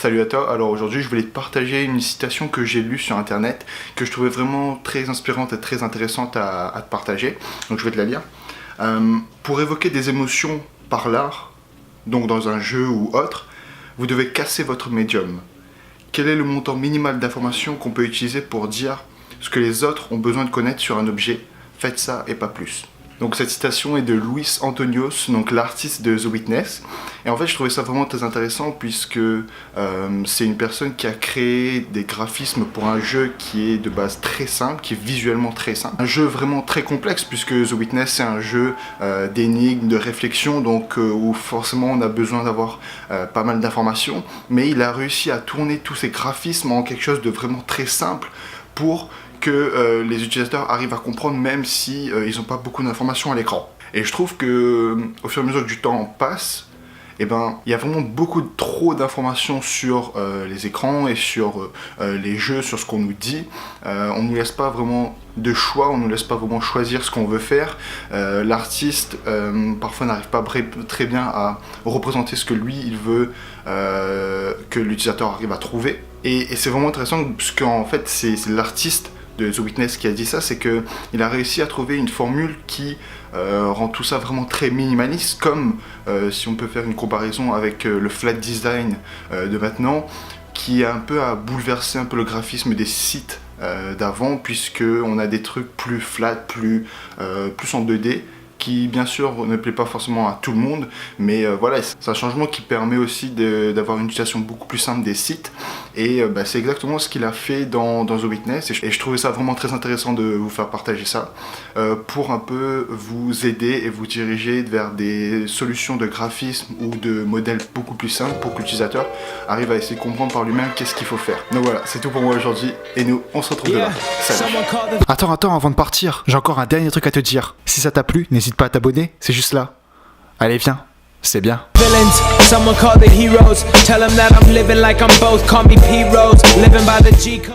Salut à toi, alors aujourd'hui je voulais te partager une citation que j'ai lue sur internet, que je trouvais vraiment très inspirante et très intéressante à te partager, donc je vais te la lire. Pour évoquer des émotions par l'art, donc dans un jeu ou autre, vous devez casser votre médium. Quel est le montant minimal d'informations qu'on peut utiliser pour dire ce que les autres ont besoin de connaître sur un objet? Faites ça et pas plus. Donc cette citation est de Luis Antonios, donc l'artiste de The Witness. Et en fait je trouvais ça vraiment très intéressant puisque c'est une personne qui a créé des graphismes pour un jeu qui est de base très simple, qui est visuellement très simple. Un jeu vraiment très complexe puisque The Witness c'est un jeu d'énigmes, de réflexion, donc où forcément on a besoin d'avoir pas mal d'informations. Mais il a réussi à tourner tous ces graphismes en quelque chose de vraiment très simple pour que les utilisateurs arrivent à comprendre même si ils n'ont pas beaucoup d'informations à l'écran. Et je trouve que au fur et à mesure que du temps passe, il y a vraiment beaucoup trop d'informations sur les écrans et sur les jeux, sur ce qu'on nous dit. On ne nous laisse pas vraiment de choix, on ne nous laisse pas vraiment choisir ce qu'on veut faire. L'artiste parfois n'arrive pas très bien à représenter ce que lui il veut que l'utilisateur arrive à trouver. Et c'est vraiment intéressant puisqu'en fait c'est l'artiste de The Witness qui a dit ça, c'est qu'il a réussi à trouver une formule qui rend tout ça vraiment très minimaliste, comme si on peut faire une comparaison avec le flat design de maintenant, qui a un peu à bouleverser un peu le graphisme des sites d'avant, puisque on a des trucs plus flat, plus en 2D, qui bien sûr ne plaît pas forcément à tout le monde, mais voilà, c'est un changement qui permet aussi d'avoir une utilisation beaucoup plus simple des sites, et c'est exactement ce qu'il a fait dans The Witness, et je trouvais ça vraiment très intéressant de vous faire partager ça, pour un peu vous aider et vous diriger vers des solutions de graphisme ou de modèles beaucoup plus simples pour que l'utilisateur arrive à essayer de comprendre par lui-même qu'est-ce qu'il faut faire. Donc voilà, c'est tout pour moi aujourd'hui, et nous, on se retrouve demain. Salut. Attends, avant de partir, j'ai encore un dernier truc à te dire. Si ça t'a plu, n'hésite pas à t'abonner, c'est juste là. Allez, viens, c'est bien. Villains, someone call the heroes. Tell them that I'm living like I'm both. Call me P-Rose, living by the G code.